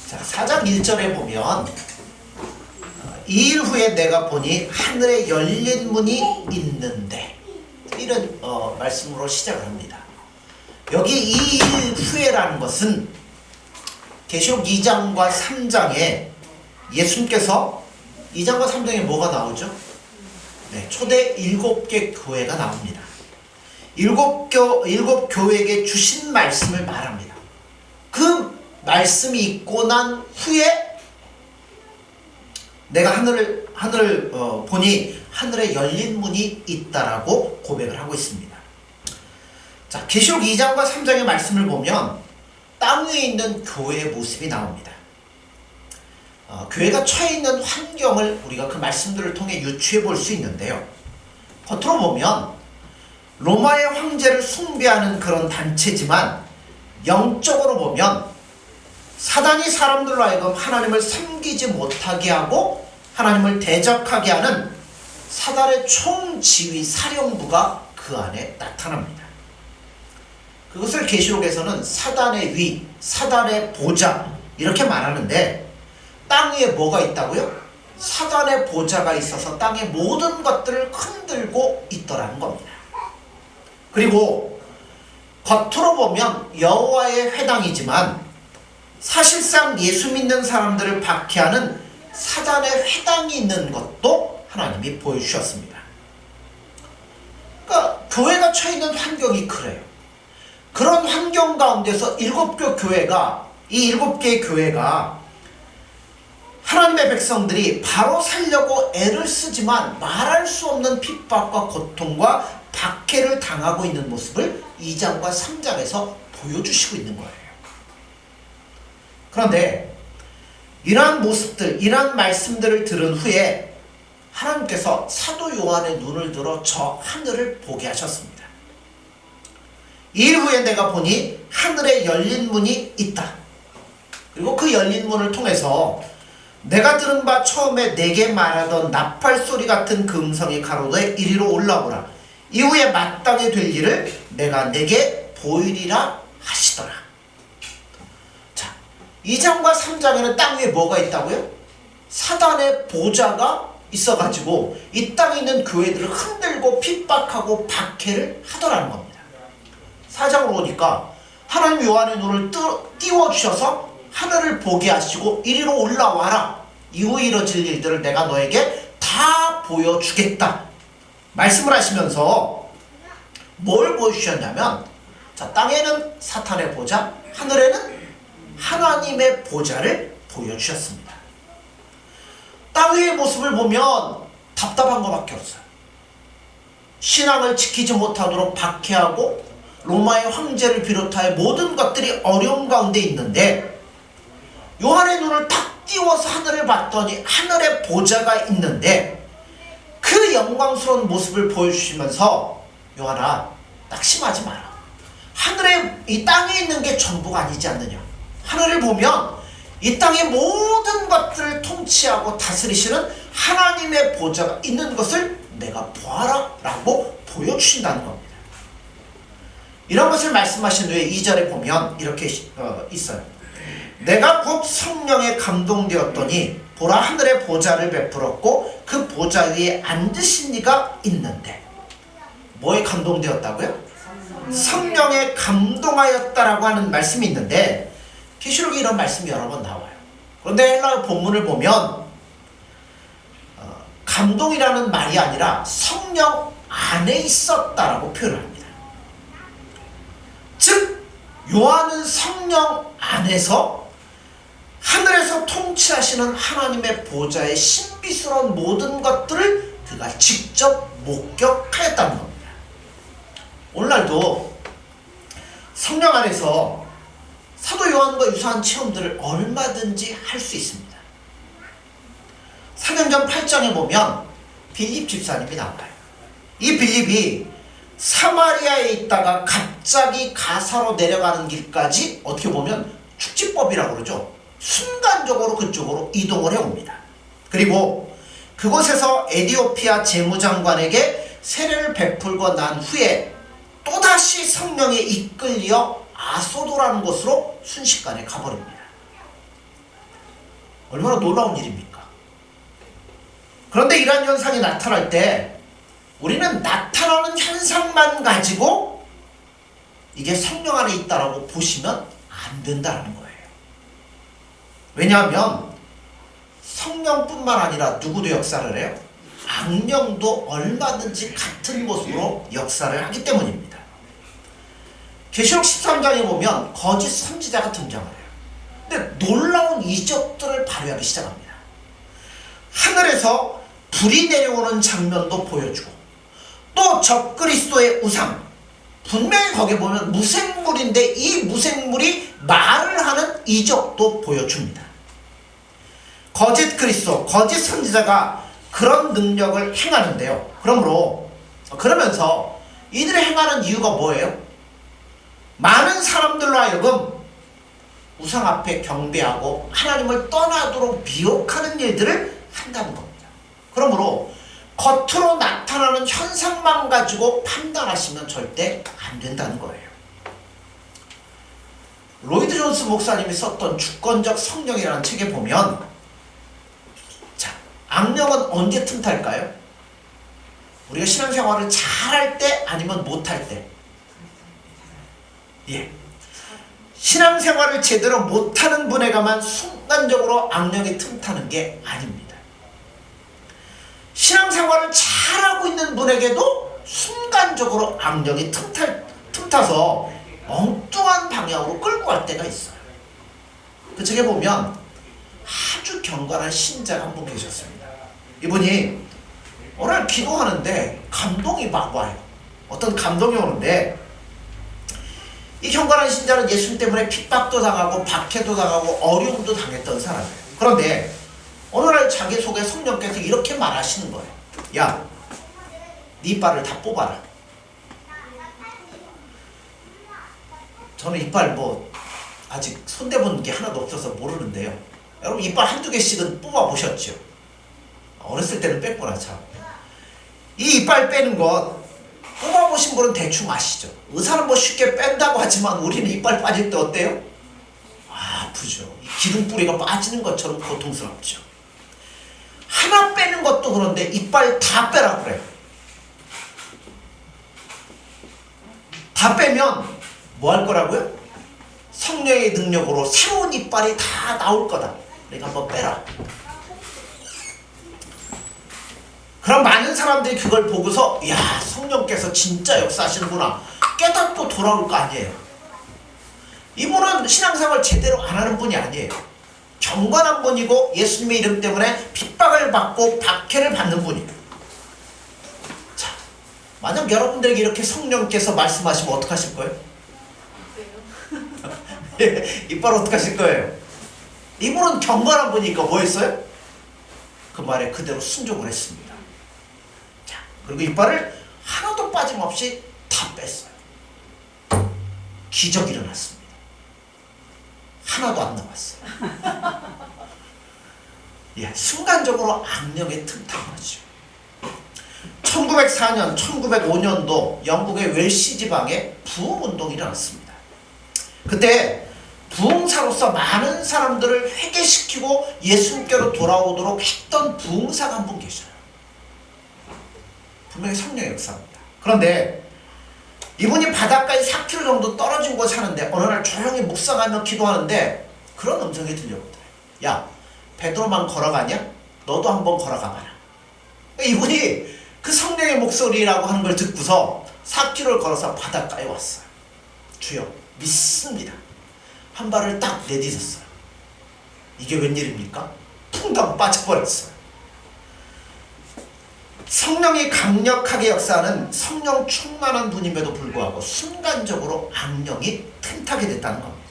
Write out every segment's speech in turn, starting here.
자, 4장 1절에 보면 2일 후에 내가 보니 하늘에 열린 문이 있는데, 이런 말씀으로 시작을 합니다. 여기 2일 후에라는 것은 계시록 2장과 3장에 예수님께서 2장과 3장에 뭐가 나오죠? 네, 초대 7개 교회가 나옵니다. 7 교회에게 주신 말씀을 말합니다. 그 말씀이 있고 난 후에 내가 하늘을 보니 하늘에 열린 문이 있다라고 고백을 하고 있습니다. 자, 계시록 2장과 3장의 말씀을 보면 땅 위에 있는 교회의 모습이 나옵니다. 교회가 처해 있는 환경을 우리가 그 말씀들을 통해 유추해 볼 수 있는데요. 겉으로 보면 로마의 황제를 숭배하는 그런 단체지만, 영적으로 보면 사단이 사람들로 하여금 하나님을 섬기지 못하게 하고 하나님을 대적하게 하는 사단의 총지휘 사령부가 그 안에 나타납니다. 그것을 계시록에서는 사단의 위, 사단의 보좌 이렇게 말하는데, 땅 위에 뭐가 있다고요? 사단의 보좌가 있어서 땅의 모든 것들을 흔들고 있더라는 겁니다. 그리고 겉으로 보면 여호와의 회당이지만 사실상 예수 믿는 사람들을 박해하는 사단의 회당이 있는 것도 하나님이 보여주셨습니다. 그러니까 교회가 처해 있는 환경이 그래요. 그런 환경 가운데서 7개 교회가, 이 7개의 교회가 하나님의 백성들이 바로 살려고 애를 쓰지만 말할 수 없는 핍박과 고통과 박해를 당하고 있는 모습을 2장과 3장에서 보여주시고 있는 거예요. 그런데 이러한 모습들, 이러한 말씀들을 들은 후에 하나님께서 사도 요한의 눈을 들어 저 하늘을 보게 하셨습니다. 2일 후에 내가 보니 하늘에 열린 문이 있다. 그리고 그 열린 문을 통해서 내가 들은 바 처음에 내게 말하던 나팔 소리 같은 그 음성이 가로되 이리로 올라오라. 이후에 마땅히 될 일을 내가 내게 보이리라 하시더라. 자, 2장과 3장에는 땅 위에 뭐가 있다고요? 사단의 보좌가 있어가지고 이 땅에 있는 교회들을 흔들고 핍박하고 박해를 하더라는 겁니다. 4장으로 오니까 하나님 요한의 눈을 띄워주셔서 하늘을 보게 하시고 이리로 올라와라. 이후에 이뤄질 일들을 내가 너에게 다 보여주겠다 말씀을 하시면서 뭘 보여주셨냐면, 자, 땅에는 사탄의 보좌, 하늘에는 하나님의 보좌를 보여주셨습니다. 땅 위의 모습을 보면 답답한 것밖에 없어요. 신앙을 지키지 못하도록 박해하고 로마의 황제를 비롯하여 모든 것들이 어려움 가운데 있는데, 요한의 눈을 탁 띄워서 하늘을 봤더니 하늘에 보좌가 있는데 그 영광스러운 모습을 보여주시면서, 요한아, 낙심하지 마라. 하늘에, 이 땅에 있는 게 전부가 아니지 않느냐. 하늘을 보면 이 땅의 모든 것들을 통치하고 다스리시는 하나님의 보좌가 있는 것을 내가 보아라 라고 보여주신다는 겁니다. 이런 것을 말씀하신 후에 2절에 보면 이렇게 있어요. 내가 곧 성령에 감동되었더니 보라, 하늘의 보좌를 베풀었고 그 보좌 위에 앉으신 이가 있는데, 뭐에 감동되었다고요? 성령에 감동하였다라고 하는 말씀이 있는데, 계시록에 이런 말씀이 여러 번 나와요. 그런데 헬라어 본문을 보면 감동이라는 말이 아니라 성령 안에 있었다라고 표현을 합니다. 즉 요한은 성령 안에서 하늘에서 통치하시는 하나님의 보좌의 신비스러운 모든 것들을 그가 직접 목격하였다는 겁니다. 오늘날도 성령 안에서 사도 요한과 유사한 체험들을 얼마든지 할 수 있습니다. 사도행전 8장에 보면 빌립 집사님이 나와요. 이 빌립이 사마리아에 있다가 갑자기 가사로 내려가는 길까지 어떻게 보면 축지법이라고 그러죠. 순간적으로 그쪽으로 이동을 해옵니다. 그리고 그곳에서 에디오피아 재무장관에게 세례를 베풀고 난 후에 또다시 성령에 이끌려 아소도라는 곳으로 순식간에 가버립니다. 얼마나 놀라운 일입니까? 그런데 이러한 현상이 나타날 때 우리는 나타나는 현상만 가지고 이게 성령 안에 있다라고 보시면 안 된다는 거예요. 왜냐하면 성령뿐만 아니라 누구도 역사를 해요? 악령도 얼마든지 같은 모습으로 역사를 하기 때문입니다. 계시록 13장에 보면 거짓 선지자가 등장을 해요. 근데 놀라운 이적들을 발휘하기 시작합니다. 하늘에서 불이 내려오는 장면도 보여주고 또 적그리스도의 우상, 분명히 거기에 보면 무생물인데 이 무생물이 말을 하는 이적도 보여줍니다. 거짓 그리스도, 거짓 선지자가 그런 능력을 행하는데요. 그러면서 이들이 행하는 이유가 뭐예요? 많은 사람들로 하여금 우상 앞에 경배하고 하나님을 떠나도록 미혹하는 일들을 한다는 겁니다. 그러므로 겉으로 나타나는 현상만 가지고 판단하시면 절대 안 된다는 거예요. 로이드 존스 목사님이 썼던 주권적 성령이라는 책에 보면, 자, 악령은 언제 틈탈까요? 우리가 신앙생활을 잘할 때 아니면 못할 때? 예. 신앙생활을 제대로 못하는 분에게만 순간적으로 악령이 틈타는 게 아닙니다. 신앙생활을 잘하고 있는 분에게도 순간적으로 악령이 틈타서 엉뚱한 방향으로 끌고 갈 때가 있어요. 그 책에 보면 아주 경건한 신자가 한 분 계셨습니다. 이분이 오늘 기도하는데 감동이 막 와요. 어떤 감동이 오는데, 이 경건한 신자는 예수님 때문에 핍박도 당하고 박해도 당하고 어려움도 당했던 사람이에요. 그런데 어느 날 자기 속에 성령께서 이렇게 말하시는 거예요. 야, 네 이빨을 다 뽑아라. 저는 이빨 아직 손대본 게 하나도 없어서 모르는데요. 여러분 이빨 한두 개씩은 뽑아보셨죠? 어렸을 때는 뺐구나 참. 이 이빨 빼는 것 뽑아보신 분은 대충 아시죠? 의사는 쉽게 뺀다고 하지만 우리는 이빨 빠질 때 어때요? 아프죠. 기둥뿌리가 빠지는 것처럼 고통스럽죠. 하나 빼는 것도 그런데 이빨 다 빼라 그래요. 다 빼면 뭐 할 거라고요? 성령의 능력으로 새로운 이빨이 다 나올 거다. 그러니까 한번 빼라. 그럼 많은 사람들이 그걸 보고서 야, 성령께서 진짜 역사하시는구나 깨닫고 돌아올 거 아니에요. 이분은 신앙생활 제대로 안 하는 분이 아니에요. 경건한 분이고 예수님의 이름 때문에 핍박을 받고 박해를 받는 분이에요. 자, 만약 여러분들에게 이렇게 성령께서 말씀하시면 어떡하실 거예요? 이빨 어떡하실 거예요? 이분은 경건한 분이니까 뭐 했어요? 그 말에 그대로 순종을 했습니다. 자, 그리고 이빨을 하나도 빠짐없이 다 뺐어요. 기적이 일어났습니다. 하나도 안 나왔어요. 예, 순간적으로 악령에 틈타버리죠. 1904년, 1905년도 영국의 웰시 지방에 부흥운동이 일어났습니다. 그때 부흥사로서 많은 사람들을 회개시키고 예수님께로 돌아오도록 했던 부흥사가 한 분 계셔요. 분명히 성령의 역사입니다. 그런데 이분이 바닷가에 4km 정도 떨어진 곳에 사는데 어느 날 조용히 묵상하며 기도하는데 그런 음성이 들려오더래요. 야, 베드로만 걸어가냐? 너도 한번 걸어가봐라. 이분이 그 성령의 목소리라고 하는 걸 듣고서 4km를 걸어서 바닷가에 왔어요. 주여, 믿습니다. 한 발을 딱 내딛었어요. 이게 웬일입니까? 퉁당 빠져버렸어요. 성령이 강력하게 역사하는 성령 충만한 분임에도 불구하고 순간적으로 악령이 틈타게 됐다는 겁니다.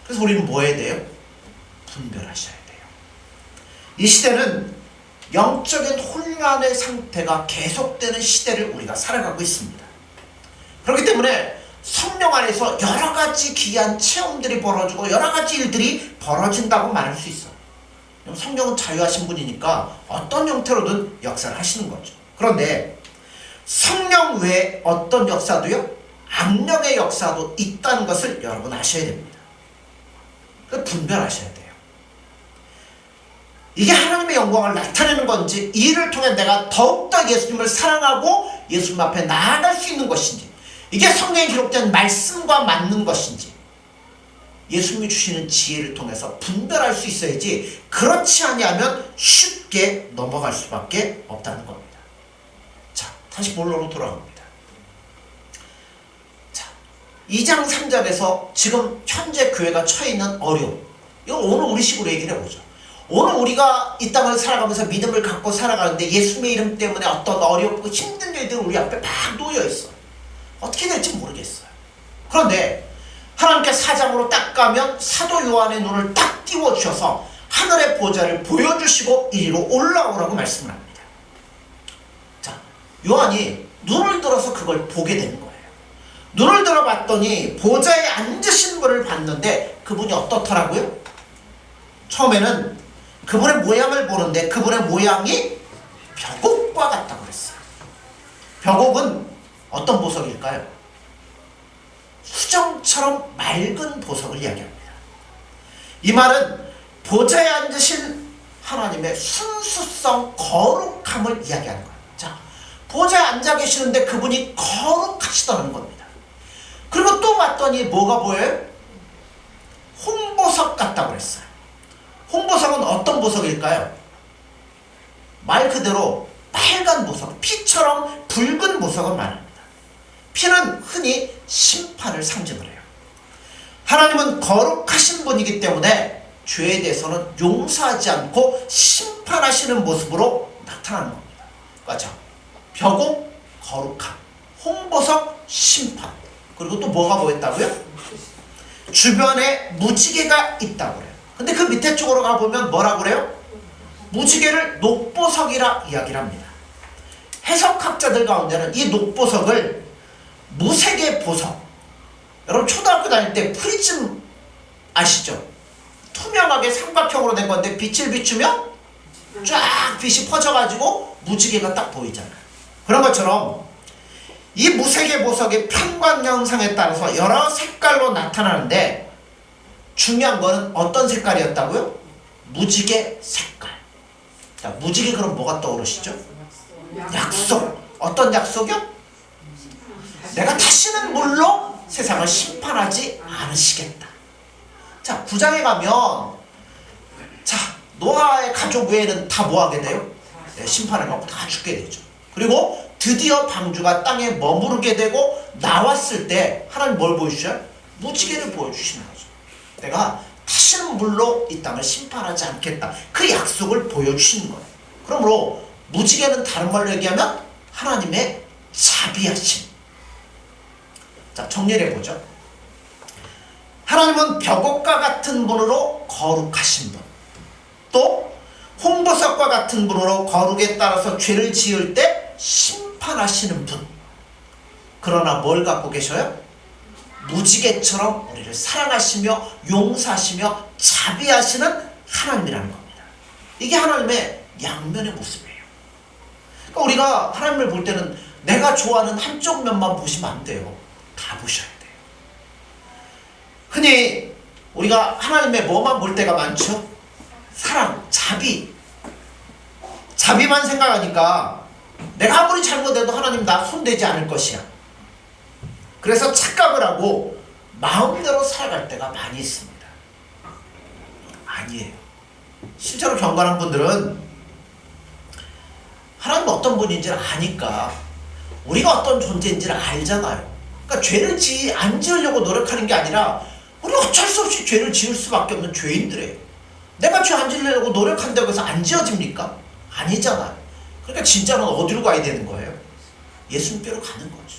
그래서 우리는 뭐 해야 돼요? 분별하셔야 돼요. 이 시대는 영적인 혼란의 상태가 계속되는 시대를 우리가 살아가고 있습니다. 그렇기 때문에 성령 안에서 여러 가지 기이한 체험들이 벌어지고 여러 가지 일들이 벌어진다고 말할 수 있어요. 성령은 자유하신 분이니까 어떤 형태로든 역사를 하시는 거죠. 그런데 성령 외에 어떤 역사도요, 악령의 역사도 있다는 것을 여러분 아셔야 됩니다. 분별하셔야 돼요. 이게 하나님의 영광을 나타내는 건지, 이 일을 통해 내가 더욱더 예수님을 사랑하고 예수님 앞에 나아갈 수 있는 것인지, 이게 성경에 기록된 말씀과 맞는 것인지 예수님이 주시는 지혜를 통해서 분별할 수 있어야지, 그렇지 아니하면 쉽게 넘어갈 수밖에 없다는 겁니다. 자, 다시 본론으로 돌아갑니다. 자, 2장 3절에서 지금 현재 교회가 처해 있는 어려움, 이걸 오늘 우리식으로 얘기를 해보죠. 오늘 우리가 이 땅을 살아가면서 믿음을 갖고 살아가는데 예수님의 이름 때문에 어떤 어렵고 힘든 일들이 우리 앞에 막 놓여 있어요. 어떻게 될지 모르겠어요. 그런데 하나님께 사장으로 딱 가면 사도 요한의 눈을 딱 띄워주셔서 하늘의 보좌를 보여주시고 이리로 올라오라고 말씀을 합니다. 자, 요한이 눈을 들어서 그걸 보게 되는 거예요. 눈을 들어봤더니 보좌에 앉으신 분을 봤는데 그분이 어떻더라고요? 처음에는 그분의 모양을 보는데 그분의 모양이 벽옥과 같다고 그랬어요. 벽옥은 어떤 보석일까요? 수정처럼 맑은 보석을 이야기합니다. 이 말은 보좌에 앉으신 하나님의 순수성, 거룩함을 이야기하는 거예요. 자, 보좌에 앉아 계시는데 그분이 거룩하시다는 겁니다. 그리고 또 봤더니 뭐가 보여요? 홍보석 같다고 그랬어요. 홍보석은 어떤 보석일까요? 말 그대로 빨간 보석, 피처럼 붉은 보석을 말합니다. 피는 흔히 심판을 상징을 해요. 하나님은 거룩하신 분이기 때문에 죄에 대해서는 용서하지 않고 심판하시는 모습으로 나타나는 겁니다. 그렇죠? 벽옥, 거룩함, 홍보석, 심판, 그리고 또 뭐가 보였다고요? 주변에 무지개가 있다고 그래요. 근데 그 밑에 쪽으로 가보면 뭐라고 그래요? 무지개를 녹보석이라 이야기를 합니다. 해석학자들 가운데는 이 녹보석을 무색의 보석, 여러분 초등학교 다닐 때 프리즘 아시죠? 투명하게 삼각형으로 된 건데 빛을 비추면 쫙 빛이 퍼져가지고 무지개가 딱 보이잖아요. 그런 것처럼 이 무색의 보석의 편광현상에 따라서 여러 색깔로 나타나는데 중요한 거는 어떤 색깔이었다고요? 무지개 색깔. 자, 무지개 그럼 뭐가 떠오르시죠? 약속. 어떤 약속이요? 내가 다시는 물로 세상을 심판하지 않으시겠다. 자, 9장에 가면 자, 노아의 가족 외에는 다 뭐하게 돼요? 네, 심판을 받고 다 죽게 되죠. 그리고 드디어 방주가 땅에 머무르게 되고 나왔을 때 하나님 뭘 보여주셔요? 무지개를 보여주시는 거죠. 내가 다시는 물로 이 땅을 심판하지 않겠다. 그 약속을 보여주시는 거예요. 그러므로 무지개는 다른 말로 얘기하면 하나님의 자비하심. 자, 정리를 해보죠. 하나님은 벽옥과 같은 분으로 거룩하신 분, 또 홍보석과 같은 분으로 거룩에 따라서 죄를 지을 때 심판하시는 분. 그러나 뭘 갖고 계셔요? 무지개처럼 우리를 사랑하시며 용서하시며 자비하시는 하나님이라는 겁니다. 이게 하나님의 양면의 모습이에요. 그러니까 우리가 하나님을 볼 때는 내가 좋아하는 한쪽 면만 보시면 안 돼요. 다 보셔야 돼요. 흔히 우리가 하나님의 뭐만 볼 때가 많죠? 사랑, 자비. 자비만 생각하니까 내가 아무리 잘못해도 하나님 나 손대지 않을 것이야. 그래서 착각을 하고 마음대로 살아갈 때가 많이 있습니다. 아니에요. 실제로 경건한 분들은 하나님 어떤 분인지를 아니까, 우리가 어떤 존재인지를 알잖아요. 그러니까 죄를 안 지으려고 노력하는 게 아니라 우리가 어쩔 수 없이 죄를 지을 수밖에 없는 죄인들이에요. 내가 죄 안 지으려고 노력한다고 해서 안 지어집니까? 아니잖아요. 그러니까 진짜는 어디로 가야 되는 거예요? 예수님께로 가는 거죠.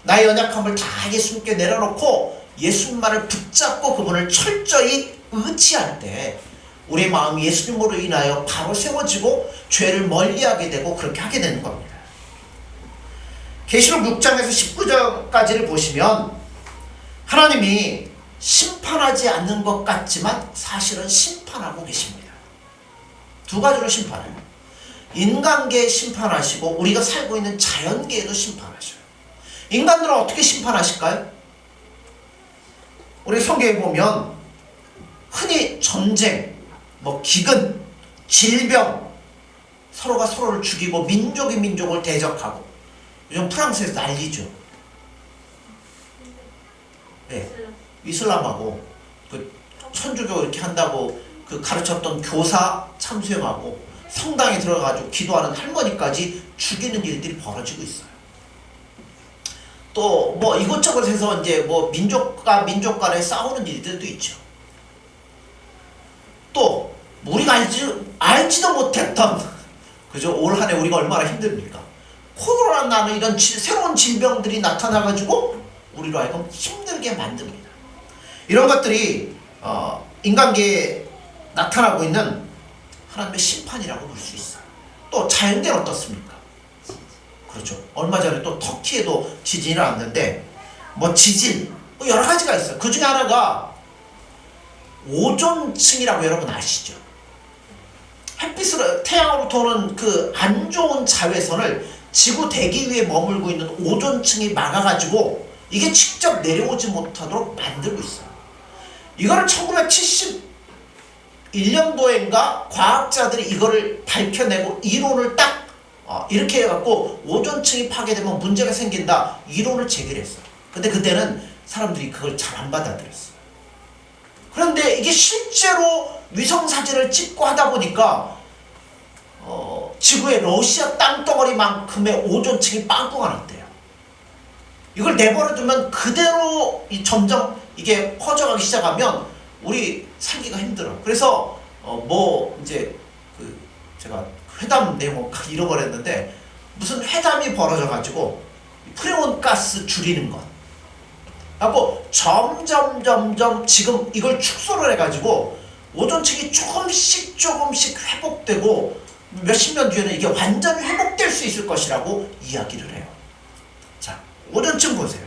나의 연약함을 다 예수님께 내려놓고 예수님만을 붙잡고 그분을 철저히 의지할 때 우리의 마음이 예수님으로 인하여 바로 세워지고 죄를 멀리하게 되고 그렇게 하게 되는 겁니다. 계시록 6장에서 19절까지를 보시면 하나님이 심판하지 않는 것 같지만 사실은 심판하고 계십니다. 두 가지로 심판해요. 인간계에 심판하시고 우리가 살고 있는 자연계에도 심판하셔요. 인간들은 어떻게 심판하실까요? 우리 성경에 보면 흔히 전쟁, 기근, 질병, 서로가 서로를 죽이고 민족이 민족을 대적하고. 요즘 프랑스에서 난리죠. 네, 이슬람하고 그 천주교 이렇게 한다고 그 가르쳤던 교사 참수형하고 성당에 들어가가지고 기도하는 할머니까지 죽이는 일들이 벌어지고 있어요. 또 뭐 이것저것 해서 이제 뭐 민족과 민족 간에 싸우는 일들도 있죠. 또 우리가 알지도 못했던, 그죠? 올 한 해 우리가 얼마나 힘듭니까? 코로나라는 이런 새로운 질병들이 나타나가지고 우리로 하여금 힘들게 만듭니다. 이런 것들이 인간계에 나타나고 있는 하나님의 심판이라고 볼 수 있어요. 또 자연계는 어떻습니까? 그렇죠. 얼마 전에 또 터키에도 지진이 났는데 뭐 지진 뭐 여러 가지가 있어요. 그 중에 하나가 오존층이라고 여러분 아시죠? 햇빛으로 태양으로 도는 그 안 좋은 자외선을 지구 대기 위에 머물고 있는 오존층이 막아가지고 이게 직접 내려오지 못하도록 만들고 있어요. 이거를 1971년도인가 과학자들이 이거를 밝혀내고 이론을 딱 이렇게 해갖고 오존층이 파괴되면 문제가 생긴다 이론을 제기했어요. 근데 그때는 사람들이 그걸 잘 안 받아들였어요. 그런데 이게 실제로 위성사진을 찍고 하다 보니까 지구의 러시아 땅덩어리만큼의 오존층이 빵꾸가 났대요. 이걸 내버려두면 그대로 점점 이게 퍼져가기 시작하면 우리 살기가 힘들어. 그래서 뭐 이제 제가 회담 내용 잃어버렸는데 무슨 회담이 벌어져가지고 프레온가스 줄이는 것. 하고 점점 지금 이걸 축소를 해가지고 오존층이 조금씩 회복되고 몇십 년 뒤에는 이게 완전히 회복될 수 있을 것이라고 이야기를 해요. 자, 오존층 보세요.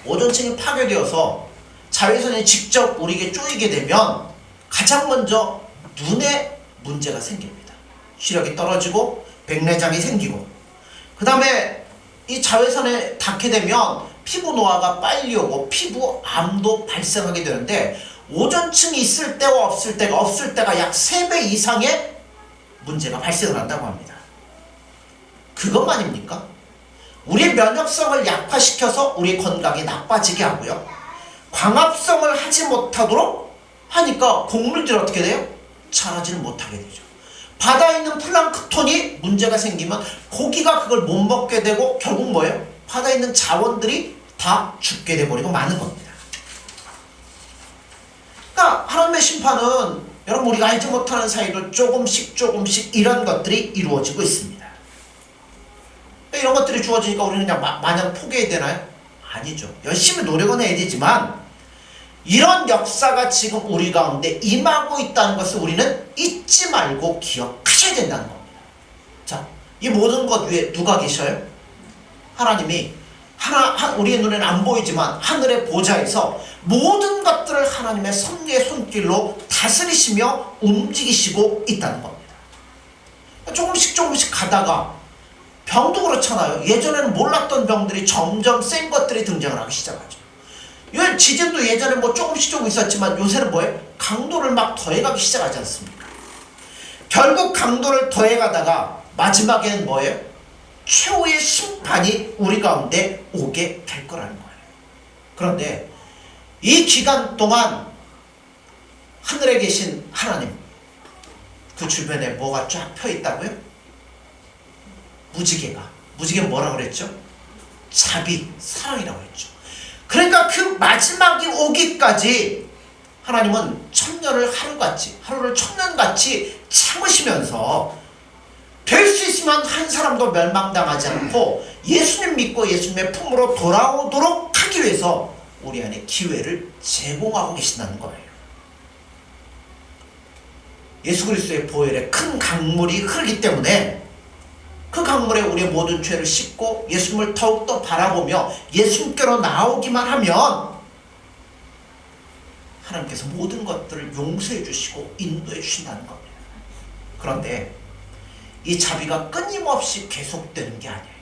오존층이 파괴되어서 자외선이 직접 우리에게 쪼이게 되면 가장 먼저 눈에 문제가 생깁니다. 시력이 떨어지고 백내장이 생기고, 그 다음에 이 자외선에 닿게 되면 피부 노화가 빨리 오고 피부 암도 발생하게 되는데, 오존층이 있을 때와 없을 때가 약 3배 이상의 문제가 발생을 한다고 합니다. 그것만입니까? 우리의 면역성을 약화시켜서 우리의 건강이 나빠지게 하고요. 광합성을 하지 못하도록 하니까 곡물들이 어떻게 돼요? 자라지를 못하게 되죠. 바다에 있는 플랑크톤이 문제가 생기면 고기가 그걸 못 먹게 되고 결국 뭐예요? 바다에 있는 자원들이 다 죽게 돼버리고 마는 겁니다. 그러니까 하나님의 심판은 여러분 우리가 알지 못하는 사이로 조금씩 이런 것들이 이루어지고 있습니다. 이런 것들이 주어지니까 우리는 그냥 마냥 포기해야 되나요? 아니죠. 열심히 노력은 해야 되지만 이런 역사가 지금 우리 가운데 임하고 있다는 것을 우리는 잊지 말고 기억하셔야 된다는 겁니다. 자, 이 모든 것 위에 누가 계셔요? 하나님이 우리의 눈에는 안 보이지만 하늘의 보좌에서 모든 것들을 하나님의 섭리의 손길로 다스리시며 움직이시고 있다는 겁니다. 조금씩 가다가 병도 그렇잖아요. 예전에는 몰랐던 병들이 점점 센 것들이 등장을 하기 시작하죠. 지진도 예전에 뭐 조금 있었지만 요새는 뭐예요? 강도를 막 더해가기 시작하지 않습니까? 결국 강도를 더해가다가 마지막에는 뭐예요? 최후의 심판이 우리 가운데 오게 될 거라는 거예요. 그런데 이 기간 동안 하늘에 계신 하나님, 그 주변에 뭐가 쫙 펴 있다고요? 무지개는 뭐라고 그랬죠? 자비, 사랑이라고 했죠. 그러니까 그 마지막이 오기까지 하나님은 하루를 천년같이 참으시면서 될 수 있으면 한 사람도 멸망당하지 않고 예수님 믿고 예수님의 품으로 돌아오도록 하기 위해서 우리 안에 기회를 제공하고 계신다는 거예요. 예수 그리스도의 보혈에 큰 강물이 흐르기 때문에 그 강물에 우리의 모든 죄를 씻고 예수님을 더욱더 바라보며 예수님께로 나오기만 하면 하나님께서 모든 것들을 용서해 주시고 인도해 주신다는 겁니다. 그런데 이 자비가 끊임없이 계속되는 게 아니에요.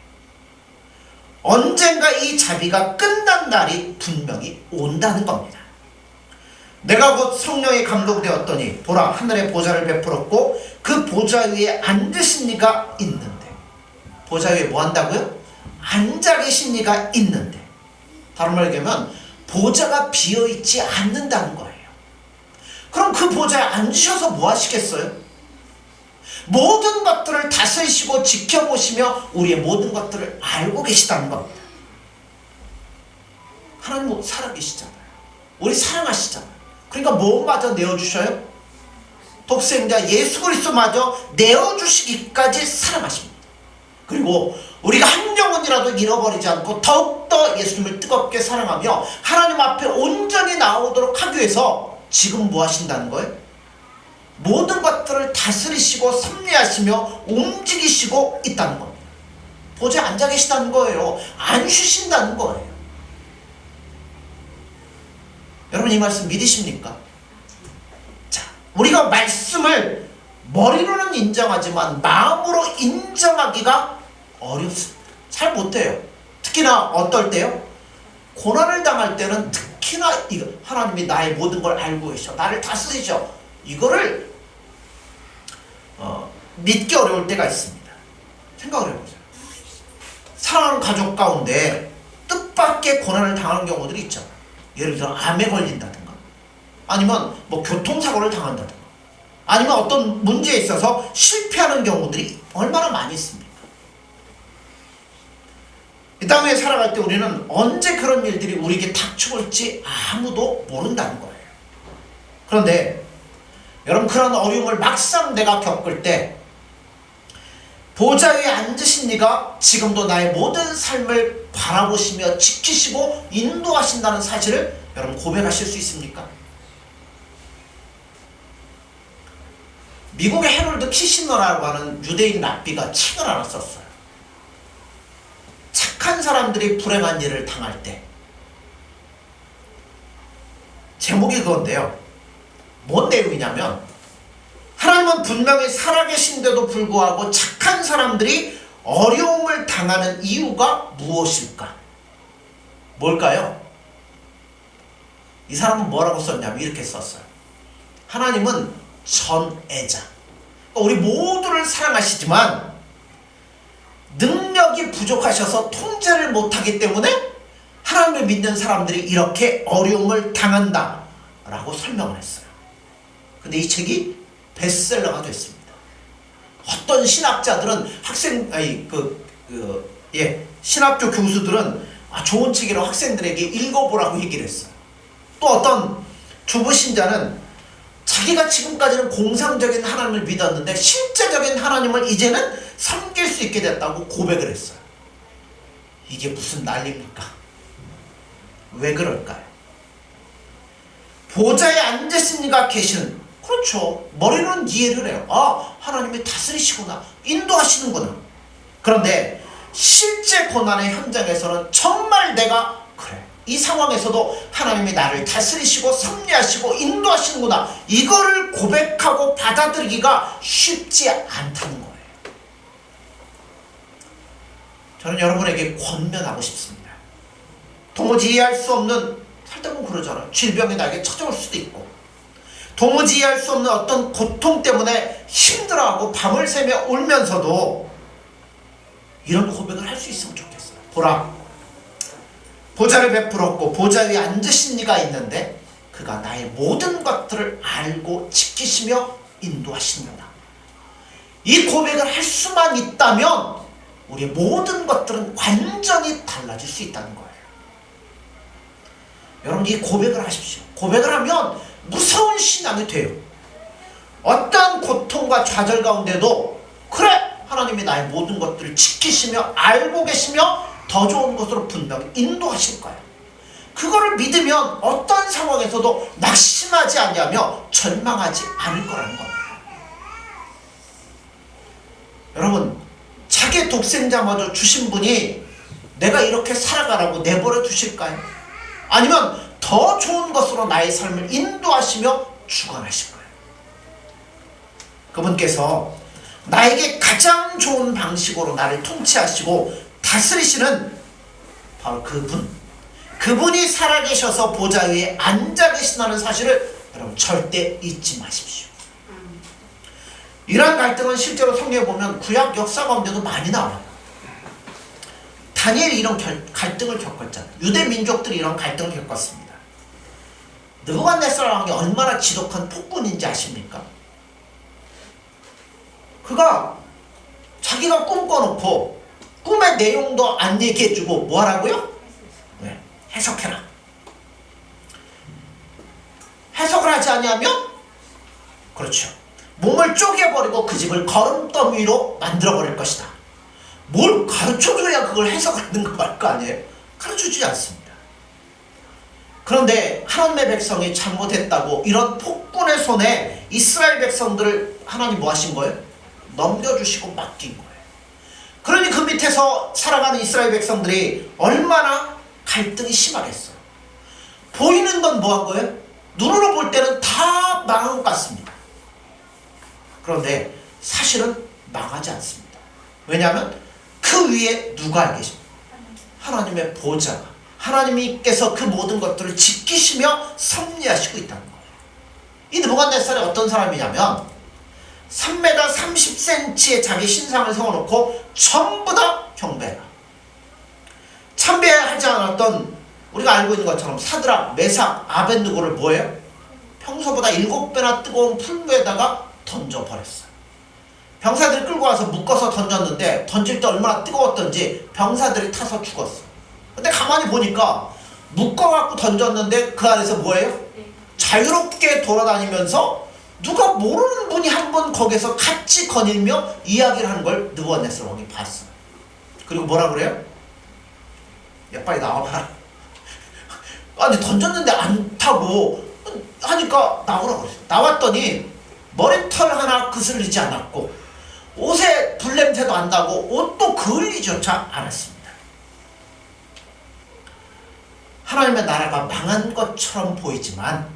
언젠가 이 자비가 끝난 날이 분명히 온다는 겁니다. 내가 곧 성령에 감동되었더니 보라 하늘의 보좌를 베풀었고 그 보좌 위에 앉으신 이가 있는데, 보좌 위에 뭐 한다고요? 앉아 계신 이가 있는데, 다른 말로 얘기하면 보좌가 비어있지 않는다는 거예요. 그럼 그 보좌에 앉으셔서 뭐 하시겠어요? 모든 것들을 다스리시고 지켜보시며 우리의 모든 것들을 알고 계시다는 겁니다. 하나님 살아계시잖아요. 우리 사랑하시잖아요. 그러니까 뭐마저 내어주셔요? 독생자 예수 그리스도마저 내어주시기까지 사랑하십니다. 그리고 우리가 한 영혼이라도 잃어버리지 않고 더욱더 예수님을 뜨겁게 사랑하며 하나님 앞에 온전히 나오도록 하기 위해서 지금 뭐 하신다는 거예요? 모든 것들을 다스리시고 섭리하시며 움직이시고 있다는 겁니다. 보좌에 앉아 계시다는 거예요. 안 쉬신다는 거예요. 여러분 이 말씀 믿으십니까? 자, 우리가 말씀을 머리로는 인정하지만 마음으로 인정하기가 어렵습니다. 잘 못해요. 특히나 어떨 때요? 고난을 당할 때는 특히나 이거 하나님이 나의 모든 걸 알고 계셔, 나를 다스리셔, 이거를 믿기 어려울 때가 있습니다. 생각을 해보세요. 사랑하는 가족 가운데 뜻밖의 고난을 당하는 경우들이 있잖아요. 예를 들어 암에 걸린다든가, 아니면 뭐 교통사고를 당한다든가, 아니면 어떤 문제에 있어서 실패하는 경우들이 얼마나 많이 있습니까? 이 땅에 살아갈 때 우리는 언제 그런 일들이 우리에게 닥쳐올지 아무도 모른다는 거예요. 그런데 여러분, 그런 어려움을 막상 내가 겪을 때 보좌 위에 앉으신 이가 지금도 나의 모든 삶을 바라보시며 지키시고 인도하신다는 사실을 여러분 고백하실 수 있습니까? 미국의 해롤드 키시너라고 하는 유대인 랍비가 책을 하나 썼어요. 착한 사람들이 불행한 일을 당할 때. 제목이 그건데요, 뭔 내용이냐면, 하나님은 분명히 살아계신데도 불구하고 착한 사람들이 어려움을 당하는 이유가 무엇일까? 뭘까요? 이 사람은 뭐라고 썼냐면 이렇게 썼어요. 하나님은 전애자, 우리 모두를 사랑하시지만 능력이 부족하셔서 통제를 못하기 때문에 하나님을 믿는 사람들이 이렇게 어려움을 당한다 라고 설명을 했어요. 근데 이 책이 베스트셀러가 됐습니다. 어떤 신학자들은 신학교 교수들은 좋은 책이라고 학생들에게 읽어보라고 얘기를 했어요. 또 어떤 주부 신자는 자기가 지금까지는 공상적인 하나님을 믿었는데 실제적인 하나님을 이제는 섬길 수 있게 됐다고 고백을 했어요. 이게 무슨 난리입니까? 왜 그럴까요? 보좌에 앉으신 이가 계시는, 그렇죠, 머리로는 이해를 해요. 하나님이 다스리시구나, 인도하시는구나. 그런데 실제 고난의 현장에서는 정말 내가 그래, 이 상황에서도 하나님이 나를 다스리시고 섭리하시고 인도하시는구나, 이거를 고백하고 받아들이기가 쉽지 않다는 거예요. 저는 여러분에게 권면하고 싶습니다. 도무지 이해할 수 없는, 살다 보면 그러잖아요. 질병이 나에게 찾아올 수도 있고, 도무지 이해할 수 없는 어떤 고통 때문에 힘들어하고 밤을 새며 울면서도 이런 고백을 할 수 있으면 좋겠어요. 보라, 보좌를 베풀었고 보좌 위에 앉으신 이가 있는데 그가 나의 모든 것들을 알고 지키시며 인도하시는구나. 이 고백을 할 수만 있다면 우리의 모든 것들은 완전히 달라질 수 있다는 거예요. 여러분, 이 고백을 하십시오. 고백을 하면 무서운 신앙이 돼요. 어떠한 고통과 좌절 가운데도 그래, 하나님이 나의 모든 것들을 지키시며 알고 계시며 더 좋은 곳으로 분명히 인도하실 거예요. 그거를 믿으면 어떤 상황에서도 낙심하지 않으며 절망하지 않을 거라는 겁니다. 여러분, 자기 독생자마저 주신 분이 내가 이렇게 살아가라고 내버려 두실까요? 아니면 더 좋은 것으로 나의 삶을 인도하시며 주관하실 거예요. 그분께서 나에게 가장 좋은 방식으로 나를 통치하시고 다스리시는 바로 그분, 그분이 살아계셔서 보좌 위에 앉아 계신다는 사실을 여러분 절대 잊지 마십시오. 이러한 갈등은 실제로 성경에 보면 구약 역사 가운데도 많이 나와요. 다니엘이 이런 갈등을 겪었잖아요. 유대 민족들이 이런 갈등을 겪었습니다. 느부갓네살 왕이 얼마나 지독한 폭군인지 아십니까? 그가 자기가 꿈 꿔놓고 꿈의 내용도 안 얘기해주고 뭐 하라고요? 네, 해석해라. 해석을 하지 않으면 그렇죠. 몸을 쪼개버리고 그 집을 거름더미로 만들어버릴 것이다. 뭘 가르쳐줘야 그걸 해석하는 거 말 거 아니에요? 가르쳐주지 않습니다. 그런데 하나님의 백성이 잘못했다고 이런 폭군의 손에 이스라엘 백성들을 하나님 뭐 하신 거예요? 넘겨주시고 맡긴 거예요. 그러니 그 밑에서 살아가는 이스라엘 백성들이 얼마나 갈등이 심하겠어요. 보이는 건 뭐 한 거예요? 눈으로 볼 때는 다 망한 것 같습니다. 그런데 사실은 망하지 않습니다. 왜냐하면 그 위에 누가 계십니까? 하나님의 보좌가, 하나님께서 그 모든 것들을 지키시며 섭리하시고 있다는 거예요. 이 느부갓네살이 어떤 사람이냐면 3m 30cm의 자기 신상을 세워놓고 전부 다 경배해라. 참배하지 않았던 우리가 알고 있는 것처럼 사드락, 메삭, 아벳느고를 뭐예요? 평소보다 7배나 뜨거운 풀무에다가 던져버렸어요. 병사들이 끌고 와서 묶어서 던졌는데 던질 때 얼마나 뜨거웠던지 병사들이 타서 죽었어. 근데 가만히 보니까 묶어갖고 던졌는데 그 안에서 뭐예요? 자유롭게 돌아다니면서 누가 모르는 분이 한 번 거기서 같이 거닐며 이야기를 하는 걸 느부갓네살 왕이 봤어요. 그리고 뭐라 그래요? 야 빨리 나와봐라. 아니 던졌는데 안 타고 하니까 나오라고 그랬어요. 나왔더니 머리털 하나 그슬리지 않았고 옷에 불냄새도 안 나고 옷도 그을리조차 않았습니다. 하나님의 나라가 망한 것처럼 보이지만,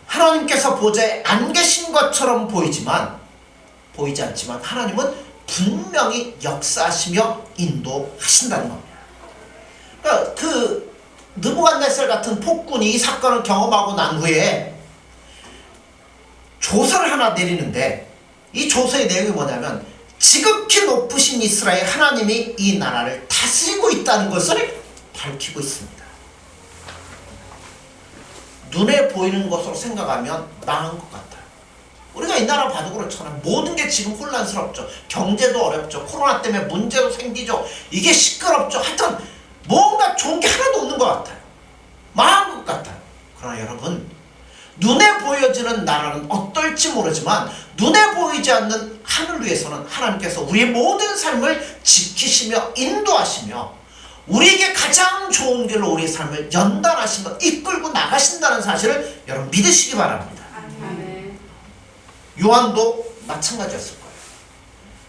하나님께서 보좌에 안 계신 것처럼 보이지 않지만 하나님은 분명히 역사하시며 인도하신다는 겁니다. 그러니까 그 느부갓네살 같은 폭군이 이 사건을 경험하고 난 후에 조서를 하나 내리는데, 이 조서의 내용이 뭐냐면 지극히 높으신 이스라엘 하나님이 이 나라를 다스리고 있다는 것을 밝히고 있습니다. 눈에 보이는 것으로 생각하면 망한 것 같아요. 우리가 이 나라 봐도 그렇잖아요. 모든 게 지금 혼란스럽죠. 경제도 어렵죠. 코로나 때문에 문제도 생기죠. 이게 시끄럽죠. 하여튼 뭔가 좋은 게 하나도 없는 것 같아요. 망한 것 같아요. 그러나 여러분, 눈에 보여지는 나라는 어떨지 모르지만 눈에 보이지 않는 하늘 위에서는 하나님께서 우리의 모든 삶을 지키시며 인도하시며 우리에게 가장 좋은 길로 우리의 삶을 연단하시며 이끌고 나가신다는 사실을 여러분 믿으시기 바랍니다. 요한도 마찬가지였을 거예요.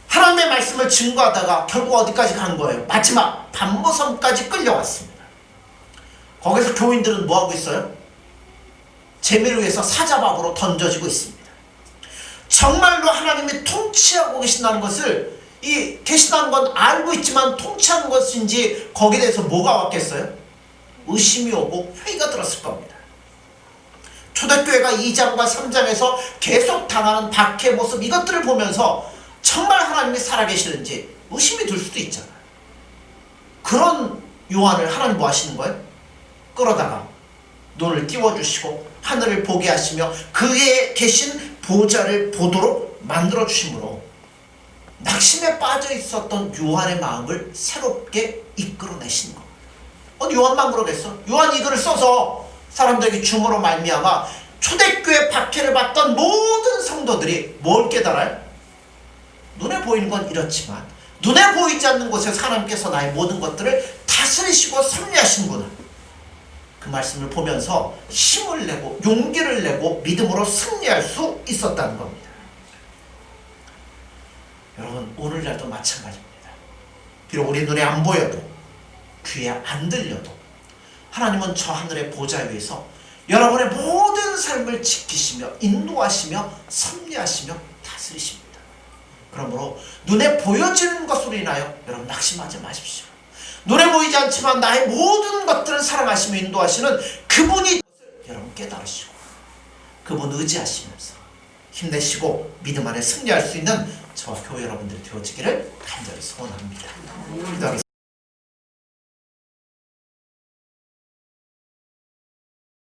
하나님의 말씀을 증거하다가 결국 어디까지 간 거예요? 마지막 반모섬까지 끌려왔습니다. 거기서 교인들은 뭐하고 있어요? 재미를 위해서 사자밥으로 던져지고 있습니다. 정말로 하나님이 통치하고 계신다는 것을, 계신다는 건 알고 있지만 통치하는 것인지 거기에 대해서 뭐가 왔겠어요? 의심이 오고 회의가 들었을 겁니다. 초대교회가 2장과 3장에서 계속 당하는 박해의 모습, 이것들을 보면서 정말 하나님이 살아계시는지 의심이 들 수도 있잖아요. 그런 요한을 하나님 뭐 하시는 거예요? 끌어다가 눈을 띄워주시고 하늘을 보게 하시며 그에 계신 보좌를 보도록 만들어주심으로 낙심에 빠져 있었던 요한의 마음을 새롭게 이끌어내시는 겁니다. 요한만 그러겠어? 요한이 이글을 써서 사람들에게 줌으로 말미암아 초대교회 박해를 받던 모든 성도들이 뭘 깨달아요? 눈에 보이는 건 이렇지만 눈에 보이지 않는 곳에서 하나님께서 나의 모든 것들을 다스리시고 섭리하시는구나. 그 말씀을 보면서 힘을 내고 용기를 내고 믿음으로 승리할 수 있었다는 겁니다. 여러분, 오늘날도 마찬가지입니다. 비록 우리 눈에 안 보여도 귀에 안 들려도 하나님은 저 하늘의 보좌 위에서 여러분의 모든 삶을 지키시며 인도하시며 섭리하시며 다스리십니다. 그러므로 눈에 보여지는 것으로 인하여 여러분 낙심하지 마십시오. 눈에 보이지 않지만 나의 모든 것들을 사랑하시며 인도하시는 그분이 여러분 깨달으시고 그분 의지하시면서 힘내시고 믿음 안에 승리할 수 있는 저 교회 여러분들이 되어지기를 간절히 소원합니다. 기도하겠습니다.